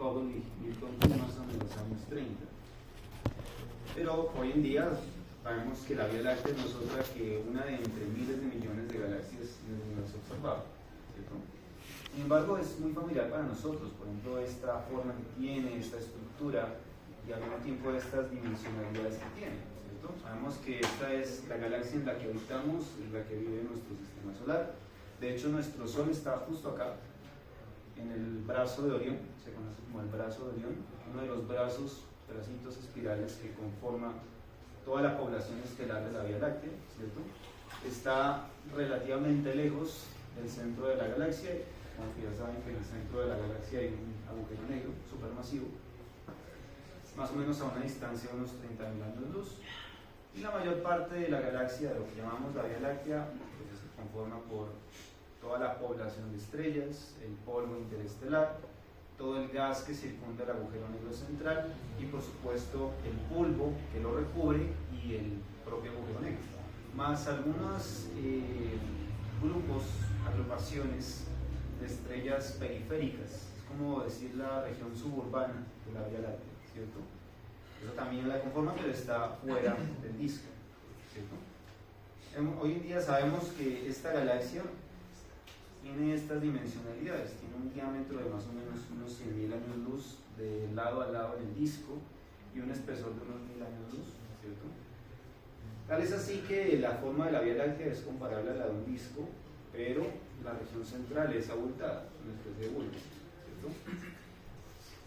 Hubble y Milton Emerson en los años 30. Pero hoy en día sabemos que la Vía Láctea no es otra que una de entre miles de millones de galaxias en el universo observado, ¿cierto? Sin embargo, es muy familiar para nosotros, por ejemplo, esta forma que tiene, esta estructura y al mismo tiempo estas dimensionalidades que tiene, ¿cierto? Sabemos que esta es la galaxia en la que habitamos, en la que vive nuestro sistema solar. De hecho, nuestro Sol está justo acá, en el brazo de Orión, se conoce como el brazo de Orión, uno de los bracitos espirales que conforma toda la población estelar de la Vía Láctea, ¿cierto? Está relativamente lejos del centro de la galaxia, aunque ya saben que en el centro de la galaxia hay un agujero negro supermasivo, más o menos a una distancia de unos 30.000 años luz, y la mayor parte de la galaxia, de lo que llamamos la Vía Láctea, pues, se conforma por toda la población de estrellas, el polvo interestelar, todo el gas que circunda el agujero negro central y por supuesto el polvo que lo recubre y el propio agujero negro, más algunos grupos, agrupaciones de estrellas periféricas, es como decir la región suburbana de la Vía Láctea, ¿cierto? Eso también la conforma, pero está fuera del disco, ¿cierto? Hoy en día sabemos que esta galaxia tiene estas dimensionalidades, tiene un diámetro de más o menos unos 100.000 años luz de lado a lado en el disco y un espesor de unos 1.000 años luz, ¿cierto? Tal es así que la forma de la Vía Láctea es comparable a la de un disco, pero la región central es abultada, una especie de bulbo, ¿cierto?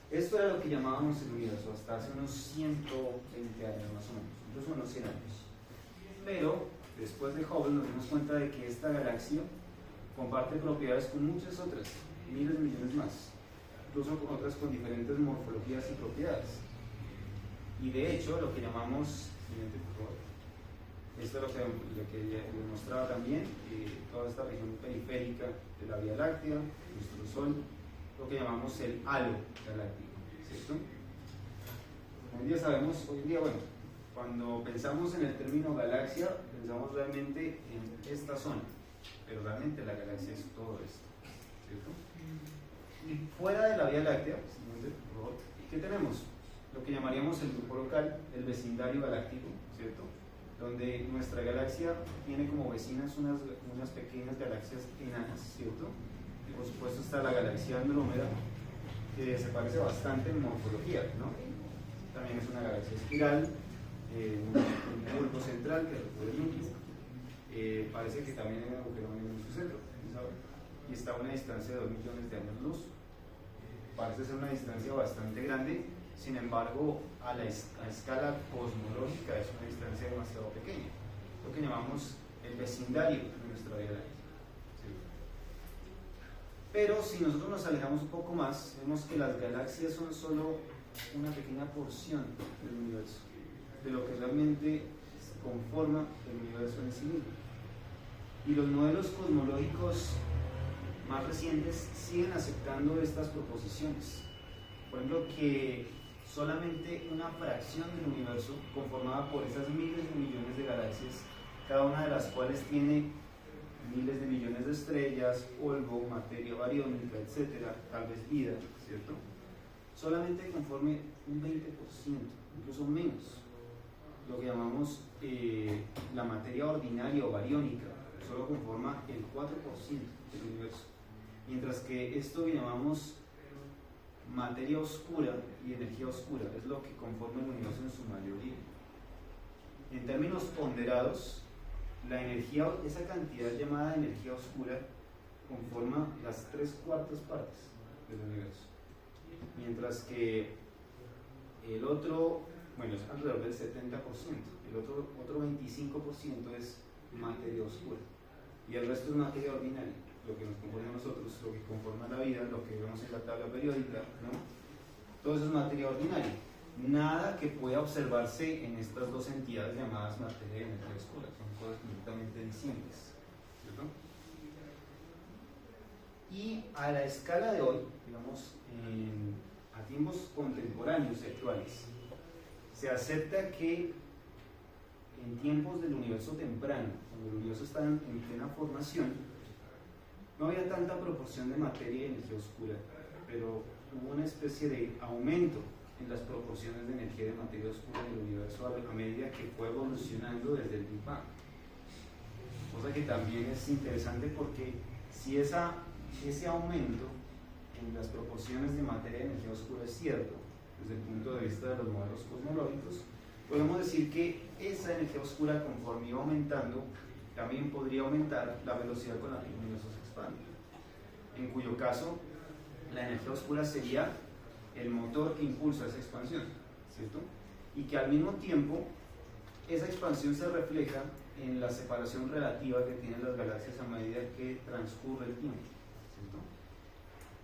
Esto era lo que llamábamos el universo hasta hace unos 120 años más o menos, incluso unos 100 años. Pero después de Hubble nos dimos cuenta de que esta galaxia comparte propiedades con muchas otras, miles de millones más, incluso con otras con diferentes morfologías y propiedades. Y de hecho, lo que llamamos, siguiente por favor, esto es lo que les mostraba también, toda esta región periférica de la Vía Láctea, nuestro Sol, lo que llamamos el halo galáctico, ¿cierto? Hoy en día sabemos, bueno, cuando pensamos en el término galaxia, pensamos realmente en esta zona, pero realmente la galaxia es todo esto, ¿cierto? Y fuera de la Vía Láctea, ¿qué tenemos? Lo que llamaríamos el grupo local, el vecindario galáctico, ¿cierto? Donde nuestra galaxia tiene como vecinas unas pequeñas galaxias enanas, ¿cierto? Y por supuesto está la galaxia Andrómeda, que se parece bastante en morfología, ¿no? También es una galaxia espiral, un bulbo central que recubre el núcleo. Parece que también hay un agujero negro en su centro, ¿sabes? Y está a una distancia de 2 millones de años luz. Parece ser una distancia bastante grande, sin embargo, a escala cosmológica es una distancia demasiado pequeña, lo que llamamos el vecindario de nuestra Vía Láctea, ¿sí? Pero si nosotros nos alejamos un poco más, vemos que las galaxias son solo una pequeña porción del universo, de lo que realmente conforma el universo en sí mismo. Y los modelos cosmológicos más recientes siguen aceptando estas proposiciones. Por ejemplo, que solamente una fracción del universo, conformada por esas miles de millones de galaxias, cada una de las cuales tiene miles de millones de estrellas, polvo, materia bariónica, etcétera, tal vez vida, ¿cierto? Solamente conforme un 20%, incluso menos, lo que llamamos la materia ordinaria o bariónica, solo conforma el 4% del universo, mientras que esto que llamamos materia oscura y energía oscura es lo que conforma el universo en su mayoría. En términos ponderados, la energía, esa cantidad llamada energía oscura, conforma las 3/4 partes del universo, mientras que el otro, bueno, es alrededor del 70%, el otro 25% es materia oscura, y el resto es materia ordinaria, lo que nos compone a nosotros, lo que conforma la vida, lo que vemos en la tabla periódica, ¿no? Todo eso es materia ordinaria. Nada que pueda observarse en estas dos entidades llamadas materia y energía oscura, son cosas completamente distintas, ¿cierto? Y a la escala de hoy, digamos, a tiempos contemporáneos y actuales, se acepta que en tiempos del universo temprano, cuando el universo está en plena formación, no había tanta proporción de materia y energía oscura, pero hubo una especie de aumento en las proporciones de energía de materia oscura en el universo a medida que fue evolucionando desde el Big Bang. Cosa que también es interesante porque si ese aumento en las proporciones de materia de energía oscura es cierto, desde el punto de vista de los modelos cosmológicos, podemos decir que esa energía oscura, conforme iba aumentando, también podría aumentar la velocidad con la que el universo se expande, en cuyo caso la energía oscura sería el motor que impulsa esa expansión, ¿cierto? Y que al mismo tiempo esa expansión se refleja en la separación relativa que tienen las galaxias a medida que transcurre el tiempo, ¿cierto?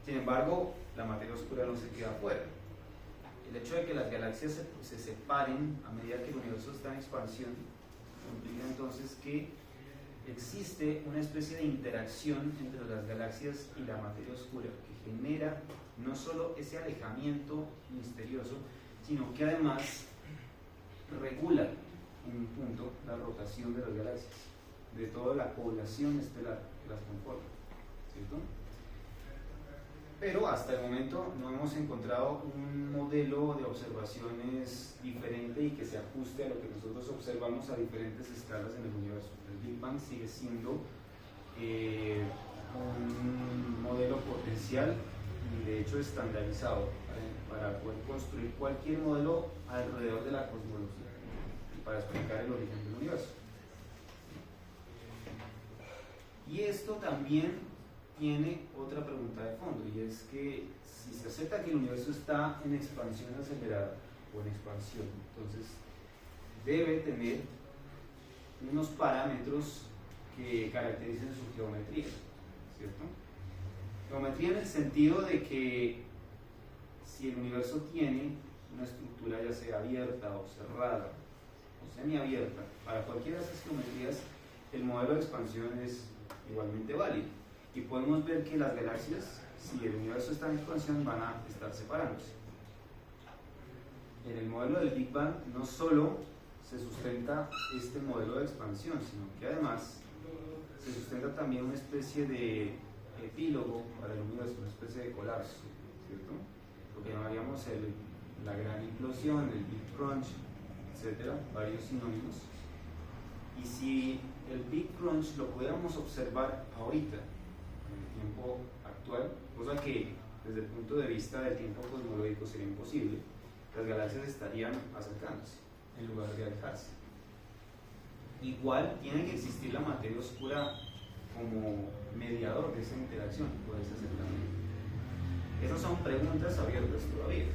Sin embargo, la materia oscura no se queda fuera. El hecho de que las galaxias se separen a medida que el universo está en expansión implica entonces que existe una especie de interacción entre las galaxias y la materia oscura que genera no solo ese alejamiento misterioso, sino que además regula en un punto la rotación de las galaxias, de toda la población estelar que las conforma, ¿cierto? Pero hasta el momento no hemos encontrado un modelo de observaciones diferente y que se ajuste a lo que nosotros observamos a diferentes escalas en el universo. El Big Bang sigue siendo un modelo potencial y de hecho estandarizado para poder construir cualquier modelo alrededor de la cosmología y para explicar el origen del universo. Y esto también tiene otra pregunta de fondo, y es que si se acepta que el universo está en expansión acelerada o en expansión, entonces debe tener unos parámetros que caractericen su geometría, ¿cierto? Geometría en el sentido de que si el universo tiene una estructura ya sea abierta o cerrada o semiabierta, para cualquiera de esas geometrías el modelo de expansión es igualmente válido. Y podemos ver que las galaxias, si el universo está en expansión, van a estar separándose. En el modelo del Big Bang no solo se sustenta este modelo de expansión, sino que además se sustenta también una especie de epílogo para el universo, una especie de colapso, ¿cierto? Lo que llamaríamos la gran implosión, el Big Crunch, etcétera, varios sinónimos. Y si el Big Crunch lo pudiéramos observar ahorita, tiempo actual, cosa que desde el punto de vista del tiempo cosmológico sería imposible, las galaxias estarían acercándose en lugar de alejarse. Igual tiene que existir la materia oscura como mediador de esa interacción o de ese acercamiento. Esas son preguntas abiertas todavía.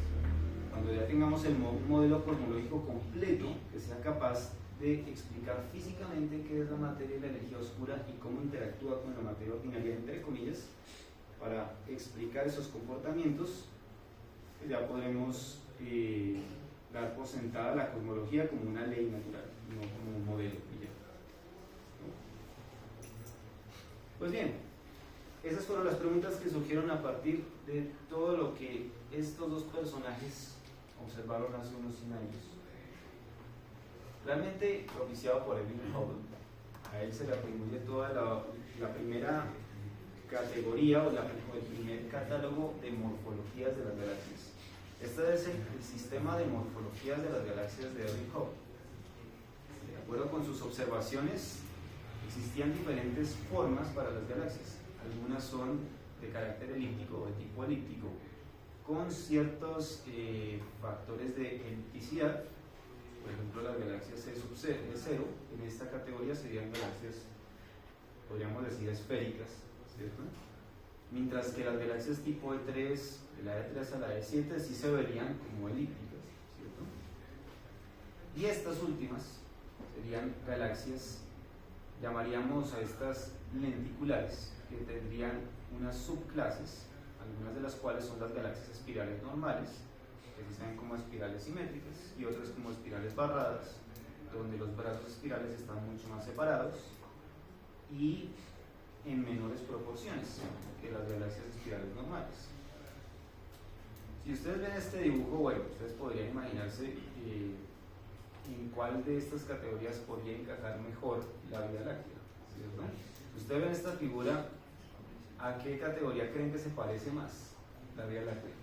Cuando ya tengamos un modelo cosmológico completo que sea capaz de explicar físicamente qué es la materia y la energía oscura y cómo interactúa con la materia ordinaria, entre comillas, para explicar esos comportamientos, ya podremos dar por sentada la cosmología como una ley natural, no como un modelo. Pues bien, esas fueron las preguntas que surgieron a partir de todo lo que estos dos personajes observaron hace unos 100 años. Realmente propiciado por Edwin Hubble, a él se le atribuye toda la primera categoría o el primer catálogo de morfologías de las galaxias. Este es el sistema de morfologías de las galaxias de Edwin Hubble. De acuerdo con sus observaciones, existían diferentes formas para las galaxias. Algunas son de carácter elíptico o de tipo elíptico, con ciertos factores de elipticidad. Por ejemplo, las galaxias E sub 0, en esta categoría serían galaxias, podríamos decir, esféricas, ¿cierto? Mientras que las galaxias tipo E3, de la E3 a la E7, sí se verían como elípticas, ¿cierto? Y estas últimas serían galaxias, llamaríamos a estas lenticulares, que tendrían unas subclases, algunas de las cuales son las galaxias espirales normales, que se saben como espirales simétricas, y otras como espirales barradas, donde los brazos espirales están mucho más separados y en menores proporciones que las galaxias espirales normales. Si ustedes ven este dibujo, bueno, ustedes podrían imaginarse en cuál de estas categorías podría encajar mejor la Vía Láctea, ¿cierto? Si ustedes ven esta figura, ¿a qué categoría creen que se parece más la Vía Láctea?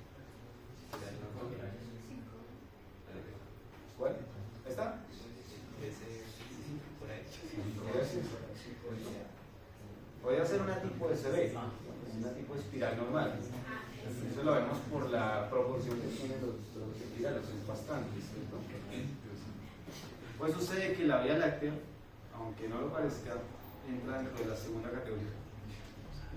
espiral normal. Eso lo vemos por la proporción que tienen los espirales, es bastante, ¿cierto? Pues sucede que la Vía Láctea, aunque no lo parezca, entra dentro de la segunda categoría.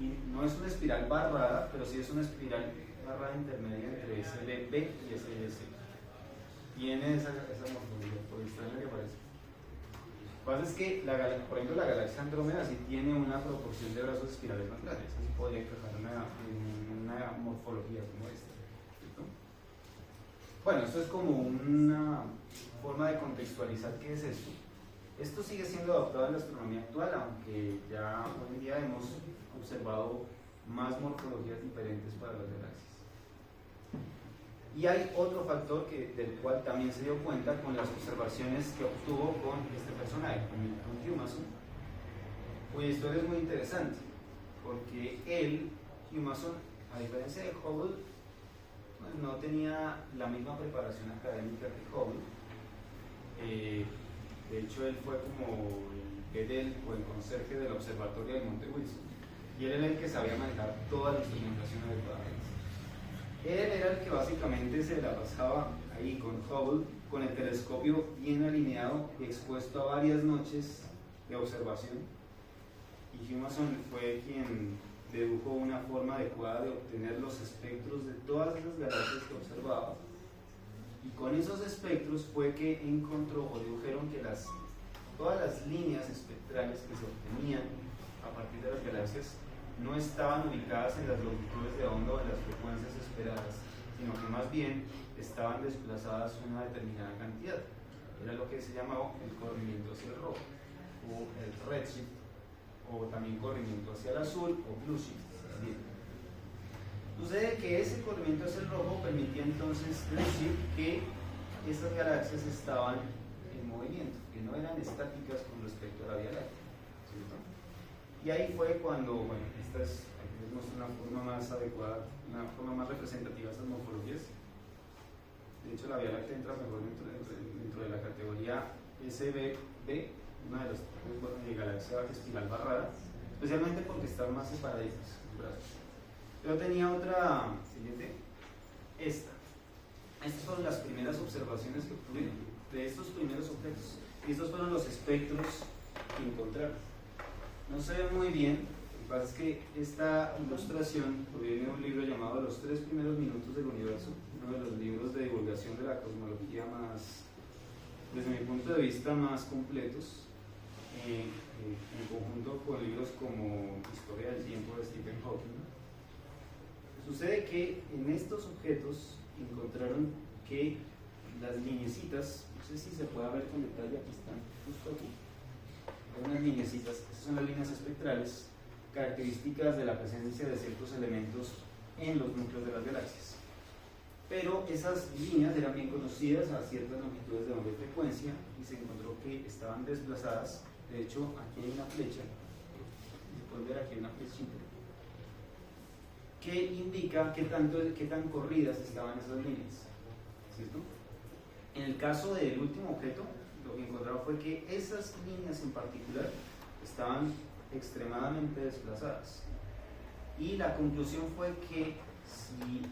Y no es una espiral barrada, pero sí es una espiral barrada intermedia entre SLB y SLC. Tiene esa morfología, por extraño que parece. Lo que pasa es que, por ejemplo, la galaxia Andrómeda sí tiene una proporción de brazos espirales más grandes. Así podría encajar en una morfología como esta, ¿cierto? Bueno, esto es como una forma de contextualizar qué es esto. Esto sigue siendo adoptado en la astronomía actual, aunque ya hoy en día hemos observado más morfologías diferentes para las galaxias. Y hay otro factor del cual también se dio cuenta con las observaciones que obtuvo con este personaje, con Humason. Cuya historia es muy interesante, porque Humason, a diferencia de Hubble, pues no tenía la misma preparación académica que Hubble. De hecho, él fue como el bedel o el conserje del observatorio del Monte Wilson, y él era el que sabía manejar toda la instrumentación adecuada. Él era el que básicamente se la pasaba ahí con Hubble, con el telescopio bien alineado y expuesto a varias noches de observación. Y Humason fue quien dedujo una forma adecuada de obtener los espectros de todas esas galaxias que observaba. Y con esos espectros fue que encontró o dedujeron que todas las líneas espectrales que se obtenían a partir de las galaxias no estaban ubicadas en las longitudes de onda o en las frecuencias esperadas, sino que más bien estaban desplazadas una determinada cantidad. Era lo que se llamaba el corrimiento hacia el rojo, o el redshift, o también corrimiento hacia el azul, o blue shift. Sucede que ese corrimiento hacia el rojo permitía entonces decir que esas galaxias estaban en movimiento, que no eran estáticas con respecto a la Vía Láctea, ¿cierto? Y ahí fue cuando, bueno, esta es una forma más adecuada, una forma más representativa de estas morfologías. De hecho, la Vía Láctea entra mejor dentro de la categoría SBB, una de las galaxias espiral barrada, especialmente porque están más separaditas los brazos. Yo tenía otra siguiente, estas fueron las primeras observaciones que obtuvieron de estos primeros objetos, y estos fueron los espectros que encontraron. No se ve muy bien, lo que pasa es que esta ilustración proviene de un libro llamado Los 3 primeros minutos del universo, uno de los libros de divulgación de la cosmología más, desde mi punto de vista, más completos, en conjunto con libros como Historia del tiempo de Stephen Hawking. Sucede que en estos objetos encontraron que las lineecitas, no sé si se puede ver con detalle, aquí están, justo aquí, hay unas lineecitas, esas son las líneas espectrales, características de la presencia de ciertos elementos en los núcleos de las galaxias. Pero esas líneas eran bien conocidas a ciertas longitudes de onda y frecuencia, y se encontró que estaban desplazadas. De hecho, aquí hay una flecha, se puede ver aquí una flechita, que indica qué tan corridas estaban esas líneas, ¿cierto? En el caso del último objeto, lo que encontraron fue que esas líneas en particular estaban extremadamente desplazadas, y la conclusión fue que si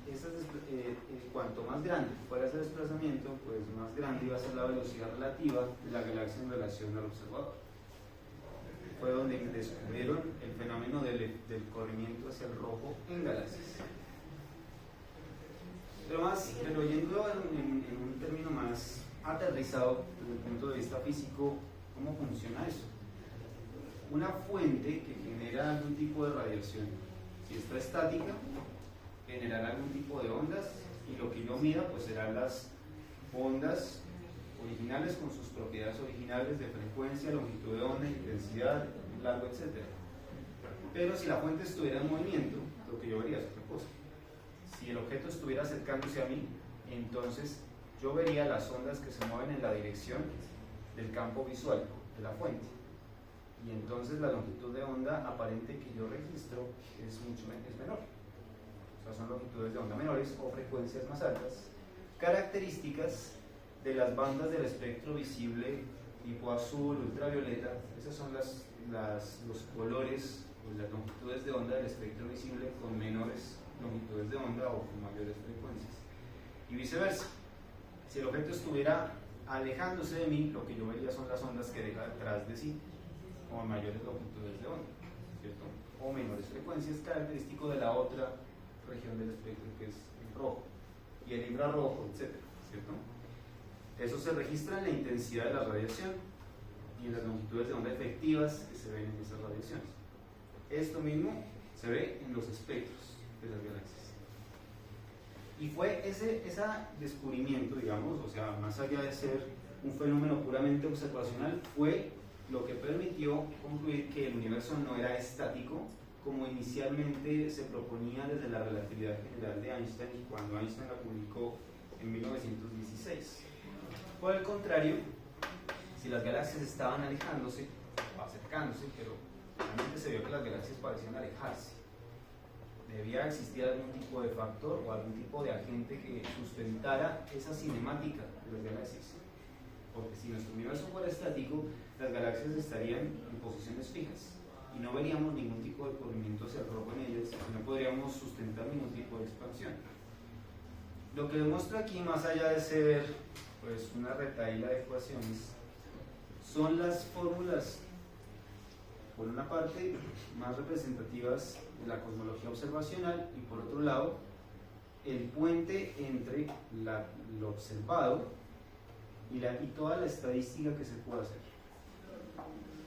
cuanto más grande fuera ese desplazamiento, pues más grande iba a ser la velocidad relativa de la galaxia en relación al observador. Fue donde descubrieron el fenómeno del corrimiento hacia el rojo en galaxias. Pero yendo en un término más aterrizado desde el punto de vista físico, ¿cómo funciona eso? Una fuente que genera algún tipo de radiación, si está estática, generará algún tipo de ondas, y lo que yo mida pues serán las ondas originales con sus propiedades originales de frecuencia, longitud de onda, intensidad, largo, etc. Pero si la fuente estuviera en movimiento, lo que yo vería es otra cosa. Si el objeto estuviera acercándose a mí, entonces yo vería las ondas que se mueven en la dirección del campo visual de la fuente, y entonces la longitud de onda aparente que yo registro es menor. O sea, son longitudes de onda menores o frecuencias más altas, características de las bandas del espectro visible tipo azul, ultravioleta. Esos son los colores pues, las longitudes de onda del espectro visible con menores longitudes de onda o con mayores frecuencias, y viceversa. Si el objeto estuviera alejándose de mí, lo que yo vería son las ondas que deja detrás de sí, con mayores longitudes de onda, ¿cierto? O menores frecuencias, característico de la otra región del espectro, que es el rojo y el infrarrojo, etc., ¿cierto? Eso se registra en la intensidad de la radiación y en las longitudes de onda efectivas que se ven en esas radiaciones. Esto mismo se ve en los espectros de las galaxias. Y fue ese descubrimiento, digamos, o sea, más allá de ser un fenómeno puramente observacional, fue lo que permitió concluir que el universo no era estático, como inicialmente se proponía desde la relatividad general de Einstein, cuando Einstein la publicó en 1916. Por el contrario, si las galaxias estaban alejándose o acercándose, pero realmente se vio que las galaxias parecían alejarse, debía existir algún tipo de factor o algún tipo de agente que sustentara esa cinemática de las galaxias. Porque si nuestro universo fuera estático, las galaxias estarían en posiciones fijas y no veríamos ningún tipo de movimiento hacia el rojo en ellas y no podríamos sustentar ningún tipo de expansión. Lo que demuestra aquí, más allá de ser pues una retahíla de ecuaciones, son las fórmulas, por una parte, más representativas de la cosmología observacional y por otro lado, el puente entre lo observado y toda la estadística que se puede hacer.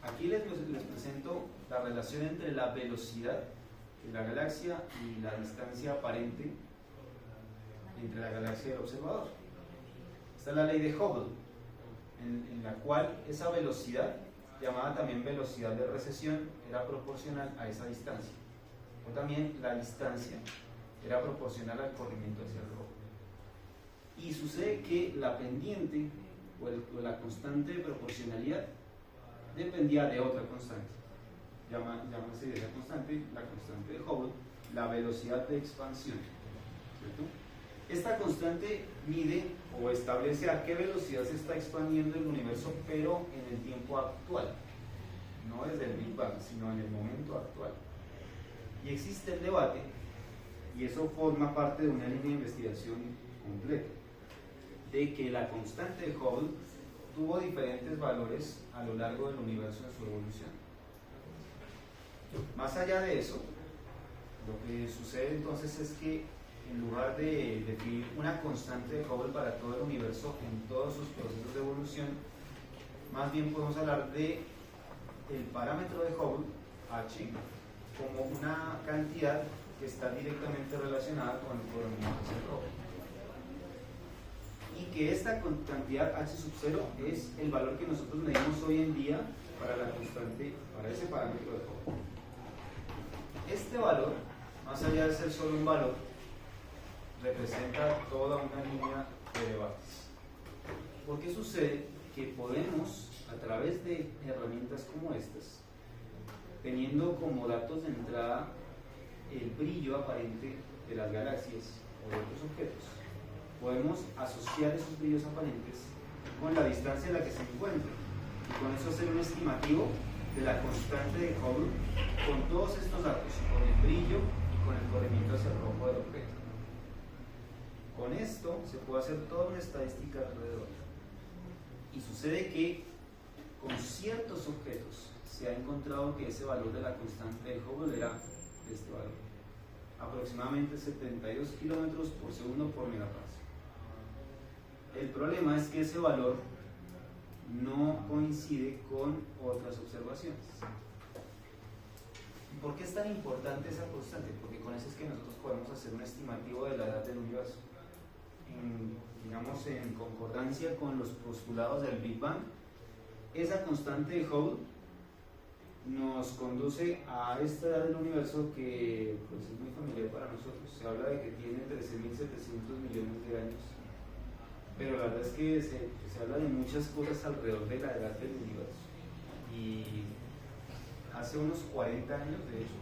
Aquí les presento la relación entre la velocidad de la galaxia y la distancia aparente entre la galaxia y el observador. Esta es la ley de Hubble, en la cual esa velocidad, llamada también velocidad de recesión, era proporcional a esa distancia, o también la distancia era proporcional al corrimiento hacia el rojo. Y sucede que la pendiente o la constante de proporcionalidad dependía de otra constante, llámase esa constante, la constante de Hubble, la velocidad de expansión, ¿cierto? Esta constante mide o establece a qué velocidad se está expandiendo el universo, pero en el tiempo actual, no desde el Big Bang, sino en el momento actual. Y existe el debate, y eso forma parte de una línea de investigación completa, de que la constante de Hubble tuvo diferentes valores a lo largo del universo en su evolución. Más allá de eso, lo que sucede entonces es que en lugar de definir una constante de Hubble para todo el universo en todos sus procesos de evolución, más bien podemos hablar de el parámetro de Hubble, h, como una cantidad que está directamente relacionada con el corrimiento hacia el rojo. Y que esta cantidad h sub 0 es el valor que nosotros medimos hoy en día para la constante, para ese parámetro de Hubble. Este valor, más allá de ser solo un valor, representa toda una línea de debates. ¿Por qué sucede que podemos, a través de herramientas como estas, teniendo como datos de entrada el brillo aparente de las galaxias o de otros objetos, podemos asociar esos brillos aparentes con la distancia en la que se encuentran y con eso hacer un estimativo de la constante de Hubble con todos estos datos, con el brillo y con el corrimiento hacia el rojo del objeto. Con esto se puede hacer toda una estadística alrededor. Y sucede que con ciertos objetos se ha encontrado que ese valor de la constante de Hubble era este valor, aproximadamente 72 kilómetros por segundo por megapascal. El problema es que ese valor no coincide con otras observaciones. ¿Y por qué es tan importante esa constante? Porque con eso es que nosotros podemos hacer un estimativo de la edad del universo. Digamos, en concordancia con los postulados del Big Bang, esa constante de Hubble nos conduce a esta edad del universo que pues, es muy familiar para nosotros. Se habla de que tiene 13.700 millones de años, pero la verdad es que se habla de muchas cosas alrededor de la edad del universo. Y hace unos 40 años, de hecho,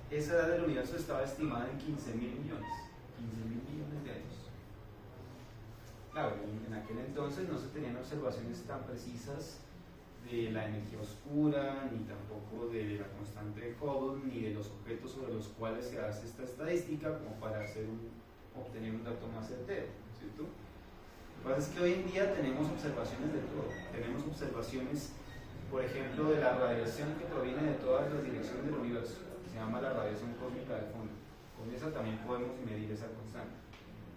esa edad del universo estaba estimada en 15.000 millones, 15.000 millones de años. Claro, en aquel entonces no se tenían observaciones tan precisas de la energía oscura, ni tampoco de la constante de Hubble, ni de los objetos sobre los cuales se hace esta estadística como para obtener un dato más certero, ¿cierto? Lo que pasa es que hoy en día tenemos observaciones de todo. Tenemos observaciones, por ejemplo, de la radiación que proviene de todas las direcciones del universo, que se llama la radiación cósmica del fondo. Con esa también podemos medir esa constante.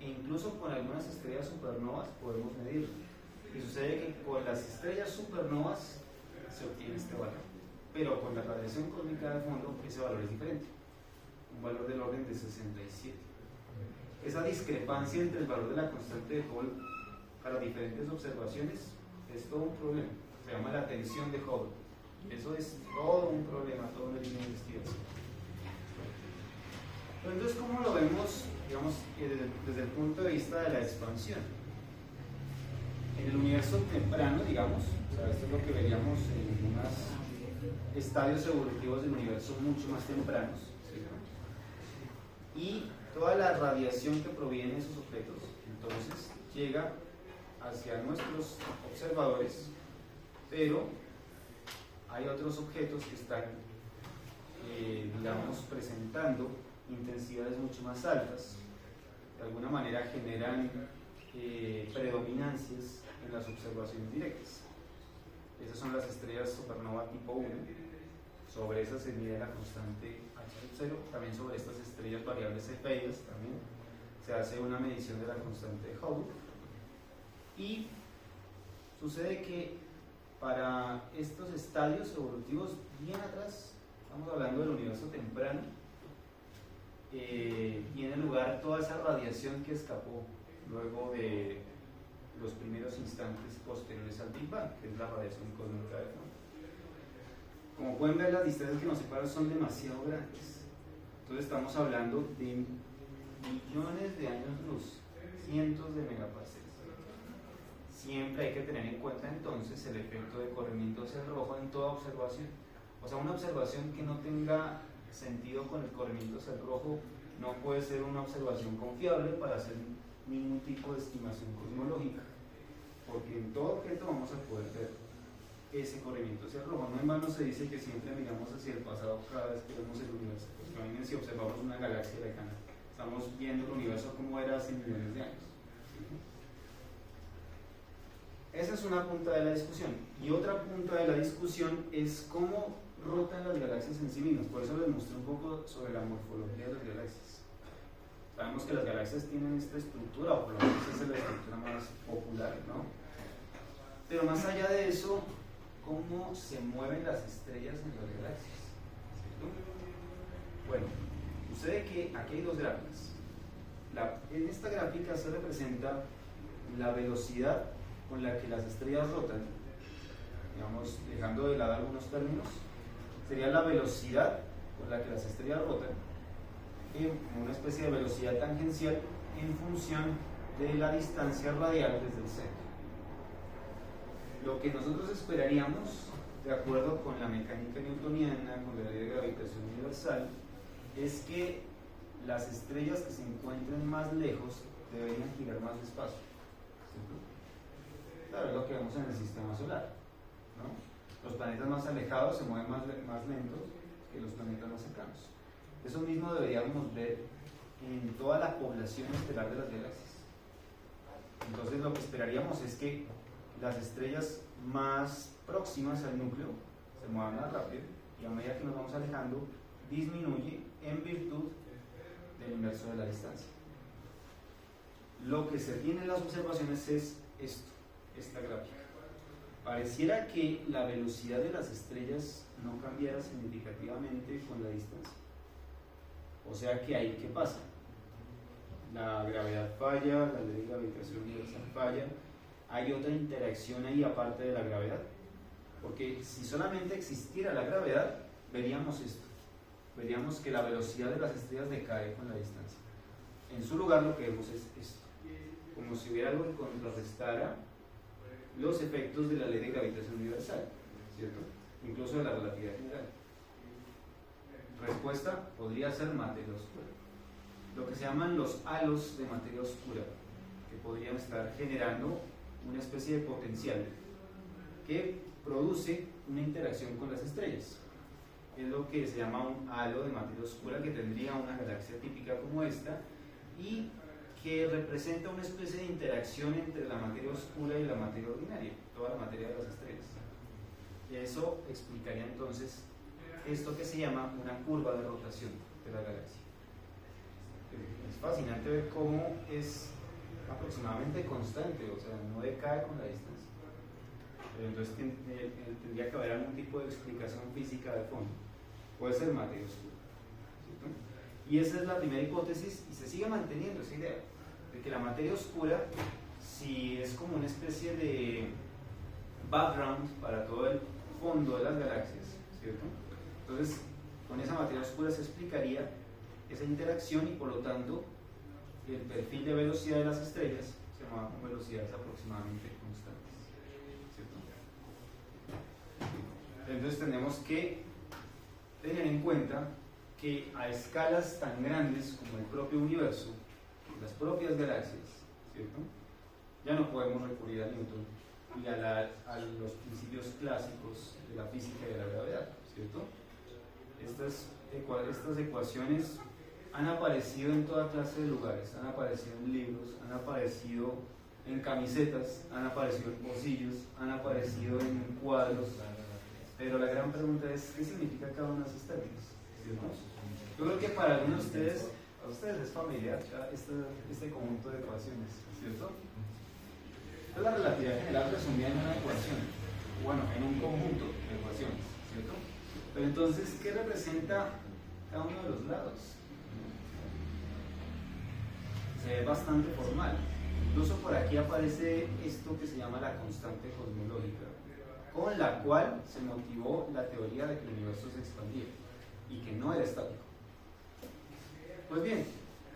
E incluso con algunas estrellas supernovas podemos medirlo. Y sucede que con las estrellas supernovas se obtiene este valor, pero con la radiación cósmica de fondo ese valor es diferente, un valor del orden de 67. Esa discrepancia entre el valor de la constante de Hubble para diferentes observaciones es todo un problema, se llama la tensión de Hubble. Eso es todo un problema, toda una línea de investigación. Pero entonces, ¿cómo lo vemos, digamos, desde el punto de vista de la expansión? En el universo temprano, digamos, o sea, esto es lo que veríamos en unos estadios evolutivos del universo mucho más tempranos, ¿sí? Y toda la radiación que proviene de esos objetos, entonces, llega hacia nuestros observadores, pero hay otros objetos que están, digamos, presentando intensidades mucho más altas, de alguna manera generan predominancias en las observaciones directas. Esas son las estrellas supernova tipo 1, sobre esas se mide la constante H0, también sobre estas estrellas variables Cepeidas también se hace una medición de la constante de Hubble, y sucede que para estos estadios evolutivos bien atrás, estamos hablando del universo temprano, tiene lugar toda esa radiación que escapó luego de los primeros instantes posteriores al Big Bang, que es la radiación cósmica de fondo. Como pueden ver, las distancias que nos separan son demasiado grandes. Entonces estamos hablando de millones de años luz, cientos de megaparsecs. Siempre hay que tener en cuenta entonces el efecto de corrimiento hacia el rojo en toda observación. O sea, una observación que no tenga sentido con el corrimiento hacia el rojo no puede ser una observación confiable para hacer ningún tipo de estimación cosmológica, porque en todo objeto vamos a poder ver ese corrimiento hacia el rojo. No en vano se dice que siempre miramos hacia el pasado cada vez que vemos el universo. Pues imaginen si observamos una galaxia lejana, estamos viendo el universo como era hace millones de años. Esa es una punta de la discusión. Y otra punta de la discusión es cómo rotan las galaxias en sí mismas. Por eso les mostré un poco sobre la morfología de las galaxias. Sabemos que las galaxias tienen esta estructura, o por lo menos esa es la estructura más popular, ¿no? Pero más allá de eso, ¿cómo se mueven las estrellas en las galaxias? ¿Cierto? Bueno, sucede que aquí hay dos gráficas. En esta gráfica se representa la velocidad con la que las estrellas rotan, digamos, dejando de lado algunos términos, sería la velocidad con la que las estrellas rotan, una especie de velocidad tangencial en función de la distancia radial desde el centro. Lo que nosotros esperaríamos, de acuerdo con la mecánica newtoniana, con la ley de gravitación universal, es que las estrellas que se encuentren más lejos deberían girar más despacio, ¿cierto? Claro, es lo que vemos en el sistema solar, ¿no? Los planetas más alejados se mueven más lentos que los planetas más cercanos. Eso mismo deberíamos ver en toda la población estelar de las galaxias. Entonces lo que esperaríamos es que las estrellas más próximas al núcleo se muevan más rápido, y a medida que nos vamos alejando disminuye en virtud del inverso de la distancia. Lo que se tiene en las observaciones es esta gráfica. Pareciera que la velocidad de las estrellas no cambiara significativamente con la distancia. O sea que ahí, ¿qué pasa? La gravedad falla, la ley de gravitación universal falla. Hay otra interacción ahí aparte de la gravedad. Porque si solamente existiera la gravedad, veríamos esto. Veríamos que la velocidad de las estrellas decae con la distancia. En su lugar lo que vemos es esto. Como si hubiera algo que contrarrestara los efectos de la ley de gravitación universal, ¿cierto? Incluso de la relatividad general. Respuesta podría ser materia oscura. Lo que se llaman los halos de materia oscura, que podrían estar generando una especie de potencial que produce una interacción con las estrellas. Es lo que se llama un halo de materia oscura que tendría una galaxia típica como esta y que representa una especie de interacción entre la materia oscura y la materia ordinaria, toda la materia de las estrellas. Y eso explicaría entonces esto que se llama una curva de rotación de la galaxia. Es fascinante ver cómo es aproximadamente constante, o sea, no decae con la distancia. Pero entonces tendría que haber algún tipo de explicación física de fondo. Puede ser materia oscura, ¿cierto? Y esa es la primera hipótesis y se sigue manteniendo esa idea de que la materia oscura, si es como una especie de background para todo el fondo de las galaxias, ¿cierto? Entonces, con esa materia oscura se explicaría esa interacción y por lo tanto el perfil de velocidad de las estrellas se llama con velocidades aproximadamente constantes, ¿cierto? Entonces tenemos que tener en cuenta que a escalas tan grandes como el propio universo, las propias galaxias, ¿cierto? Ya no podemos recurrir a Newton y a los principios clásicos de la física y de la gravedad, ¿cierto? Estas ecuaciones han aparecido en toda clase de lugares, han aparecido en libros, han aparecido en camisetas, han aparecido en pocillos, han aparecido en cuadros, pero la gran pregunta es, ¿qué significa cada uno de esos términos? ¿Cierto? Yo creo que para algunos de ustedes, a ustedes es familiar este conjunto de ecuaciones, ¿cierto? Es la relatividad general resumida en una ecuación, bueno, en un conjunto de ecuaciones, ¿cierto? Pero entonces, ¿qué representa cada uno de los lados? Se ve bastante formal. Incluso por aquí aparece esto que se llama la constante cosmológica, con la cual se motivó la teoría de que el universo se expandía y que no era estático. Pues bien,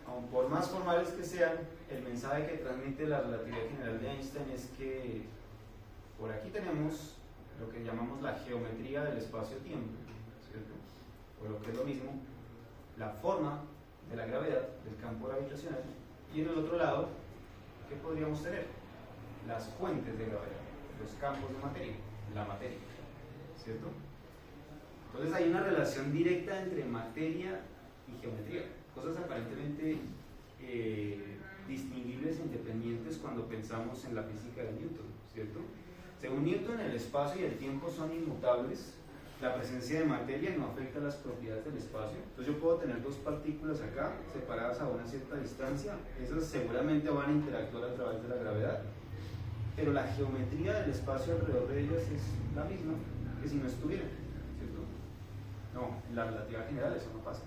aun por más formales que sean, el mensaje que transmite la relatividad general de Einstein es que por aquí tenemos lo que llamamos la geometría del espacio-tiempo, ¿cierto? O lo que es lo mismo, la forma de la gravedad, del campo gravitacional, y en el otro lado, ¿qué podríamos tener? Las fuentes de gravedad, los campos de materia, la materia, ¿cierto? Entonces hay una relación directa entre materia y geometría, cosas aparentemente distinguibles e independientes cuando pensamos en la física de Newton, ¿cierto? Según Newton, el espacio y el tiempo son inmutables, la presencia de materia no afecta las propiedades del espacio. Entonces yo puedo tener dos partículas acá, separadas a una cierta distancia, esas seguramente van a interactuar a través de la gravedad, pero la geometría del espacio alrededor de ellas es la misma que si no estuvieran, ¿cierto? No, en la relatividad general eso no pasa.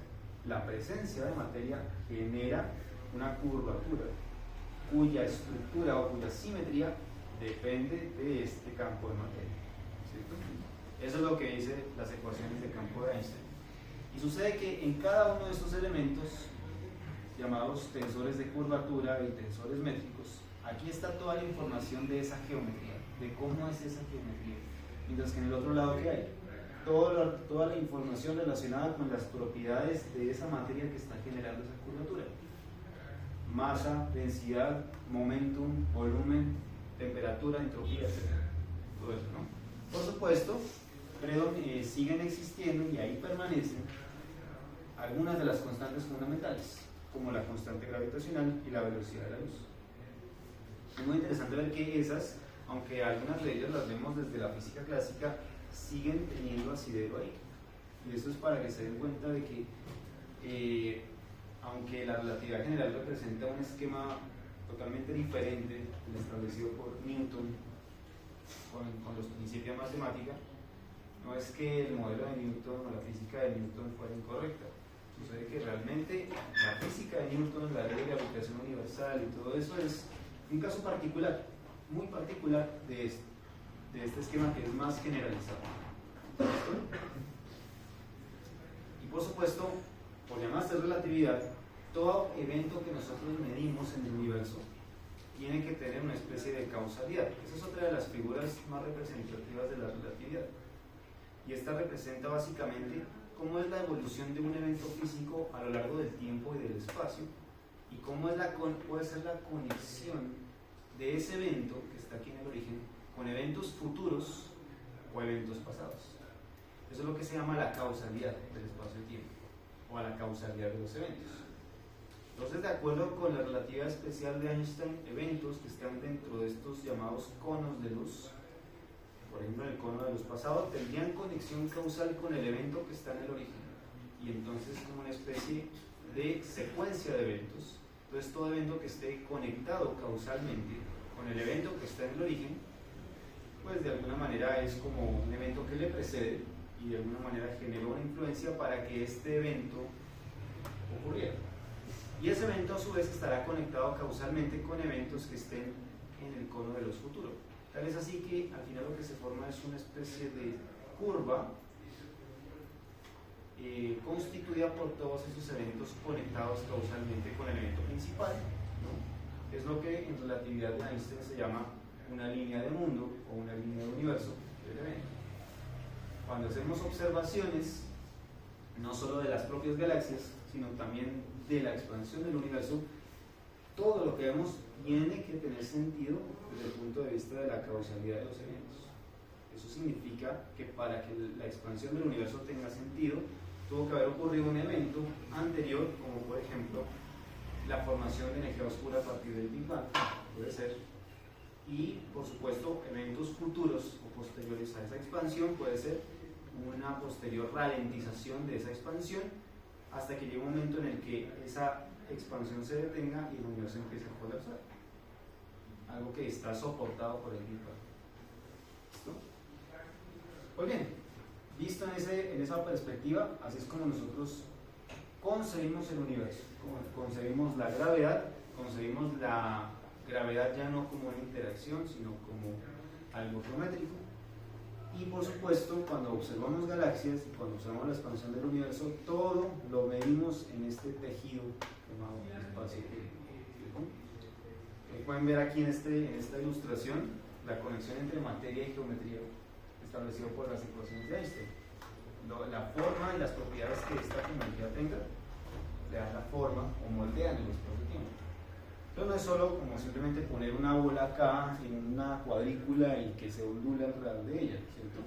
La presencia de materia genera una curvatura cuya estructura o cuya simetría depende de este campo de materia, ¿cierto? Eso es lo que dicen las ecuaciones de campo de Einstein. Y sucede que en cada uno de estos elementos, llamados tensores de curvatura y tensores métricos, aquí está toda la información de esa geometría, de cómo es esa geometría. Mientras que en el otro lado, ¿qué hay? Toda la información relacionada con las propiedades de esa materia que está generando esa curvatura. Masa, densidad, momentum, volumen, temperatura, entropía, etc. Todo eso, ¿no? Por supuesto, pero siguen existiendo y ahí permanecen algunas de las constantes fundamentales, como la constante gravitacional y la velocidad de la luz. Es muy interesante ver que esas, aunque algunas de ellas las vemos desde la física clásica, siguen teniendo asidero ahí. Y eso es para que se den cuenta de que, aunque la relatividad general representa un esquema totalmente diferente del establecido por Newton con los principios de matemática, no es que el modelo de Newton o la física de Newton fuera incorrecta. Sucede que realmente la física de Newton, la ley de gravitación universal y todo eso es un caso particular, muy particular de este esquema que es más generalizado. Y por supuesto, por llamarse relatividad, todo evento que nosotros medimos en el universo tiene que tener una especie de causalidad. Esa es otra de las figuras más representativas de la relatividad. Y esta representa básicamente cómo es la evolución de un evento físico a lo largo del tiempo y del espacio, y cómo puede ser la conexión de ese evento que está aquí en el origen con eventos futuros o eventos pasados. Eso es lo que se llama la causalidad del espacio-tiempo, o a la causalidad de los eventos. Entonces, de acuerdo con la relatividad especial de Einstein, eventos que están dentro de estos llamados conos de luz, por ejemplo el cono de luz pasado, tendrían conexión causal con el evento que está en el origen, y entonces como una especie de secuencia de eventos. Entonces todo evento que esté conectado causalmente con el evento que está en el origen, pues de alguna manera es como un evento que le precede y de alguna manera generó una influencia para que este evento ocurriera. Y ese evento a su vez estará conectado causalmente con eventos que estén en el cono de luz futuro. Tal es así que al final lo que se forma es una especie de curva constituida por todos esos eventos conectados causalmente con el evento principal, ¿no? Es lo que en relatividad de Einstein se llama una línea de mundo o una línea de universo del evento. Cuando hacemos observaciones, no solo de las propias galaxias, sino también de la expansión del universo, todo lo que vemos tiene que tener sentido desde el punto de vista de la causalidad de los eventos. Eso significa que para que la expansión del universo tenga sentido, tuvo que haber ocurrido un evento anterior, como por ejemplo la formación de energía oscura a partir del Big Bang, puede ser, y por supuesto eventos futuros o posteriores a esa expansión, puede ser una posterior ralentización de esa expansión hasta que llegue un momento en el que esa expansión se detenga y el universo empiece a colapsar, algo que está soportado por el Big Bang. ¿Listo? Pues bien, visto en esa perspectiva, así es como nosotros concebimos el universo, concebimos la gravedad, concebimos la gravedad ya no como una interacción, sino como algo geométrico. Y por supuesto, cuando observamos galaxias y cuando observamos la expansión del universo, todo lo medimos en este tejido llamado espacio-tiempo. Pueden ver aquí en esta ilustración la conexión entre materia y geometría establecido por las ecuaciones de Einstein. La forma y las propiedades que esta geometría tenga le dan la forma o moldean el espacio-tiempo. Entonces no es solo como simplemente poner una bola acá en una cuadrícula y que se ondula alrededor de ella, ¿cierto?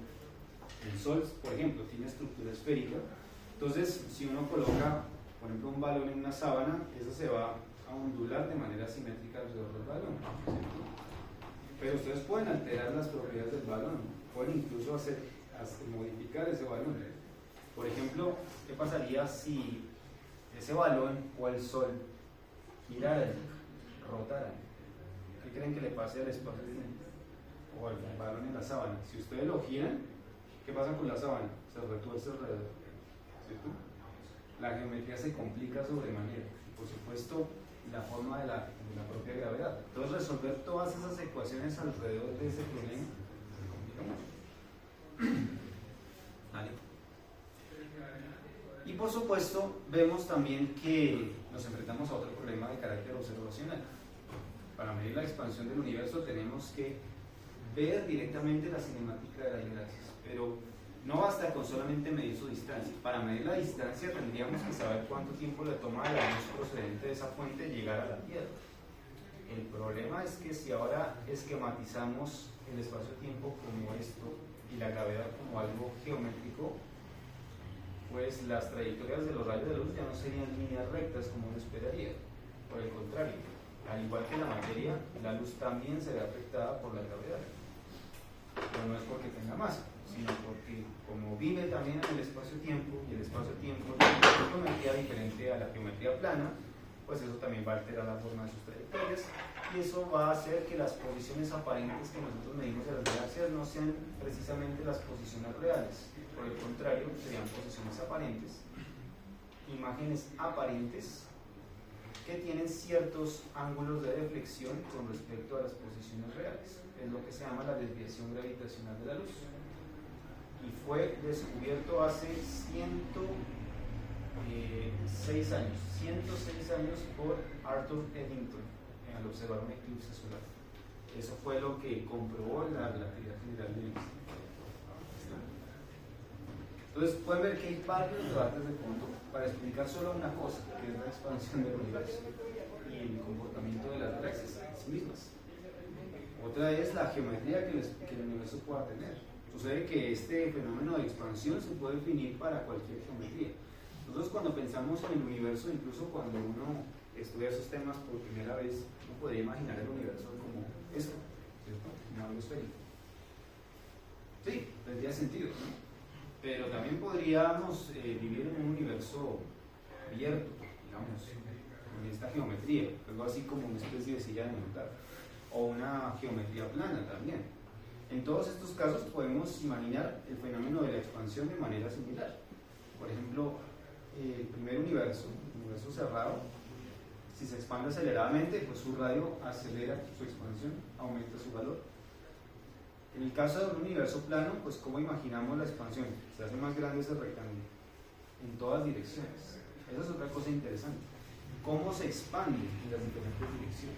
El Sol, por ejemplo, tiene estructura esférica. Entonces, si uno coloca, por ejemplo, un balón en una sábana, eso se va a ondular de manera simétrica alrededor del balón, ¿cierto? Pero ustedes pueden alterar las propiedades del balón, pueden incluso modificar ese balón. Por ejemplo, ¿qué pasaría si ese balón o el Sol giraran, rotaran? ¿Qué creen que le pase al espacio-tiempo o al balón en la sábana? Si ustedes lo giran, ¿qué pasa con la sábana? Se retuerce alrededor, ¿cierto? La geometría se complica sobremanera y por supuesto la forma de la propia gravedad. Entonces resolver todas esas ecuaciones alrededor de ese problema se complica mucho. ¿Vale? Y por supuesto vemos también que nos enfrentamos a otro problema de carácter observacional. Para medir la expansión del universo tenemos que ver directamente la cinemática de las galaxias, pero no basta con solamente medir su distancia. Para medir la distancia tendríamos que saber cuánto tiempo le toma a la luz procedente de esa fuente llegar a la Tierra. El problema es que si ahora esquematizamos el espacio-tiempo como esto y la gravedad como algo geométrico, pues las trayectorias de los rayos de luz ya no serían líneas rectas como uno esperaría. Por el contrario, al igual que la materia, la luz también se ve afectada por la gravedad. Pero no es porque tenga masa, sino porque como vive también en el espacio-tiempo, y el espacio-tiempo tiene una geometría diferente a la geometría plana, pues eso también va a alterar la forma de sus trayectorias, y eso va a hacer que las posiciones aparentes que nosotros medimos de las galaxias no sean precisamente las posiciones reales. Por el contrario, serían posiciones aparentes, imágenes aparentes que tienen ciertos ángulos de deflexión con respecto a las posiciones reales. Es lo que se llama la desviación gravitacional de la luz. Y fue descubierto hace 106 años por Arthur Eddington al observar un eclipse solar. Eso fue lo que comprobó la relatividad general de Einstein. Entonces pueden ver que hay varios debates de fondo para explicar solo una cosa, que es la expansión del universo y el comportamiento de las galaxias en sí mismas. Otra es la geometría que el universo pueda tener. Sucede que este fenómeno de expansión se puede definir para cualquier geometría. Nosotros cuando pensamos en el universo, incluso cuando uno estudia esos temas por primera vez, uno podría imaginar el universo como esto, ¿cierto? Un algo esférico. Sí, tendría sentido, ¿no? Pero también podríamos vivir en un universo abierto, digamos, en esta geometría, algo así como una especie de silla de montar, o una geometría plana también. En todos estos casos podemos imaginar el fenómeno de la expansión de manera similar. Por ejemplo, el primer universo, el universo cerrado, si se expande aceleradamente, pues su radio acelera su expansión, aumenta su valor. En el caso de un universo plano, pues ¿cómo imaginamos la expansión? Se hace más grande ese rectángulo, en todas direcciones. Esa es otra cosa interesante. ¿Cómo se expande en las diferentes direcciones?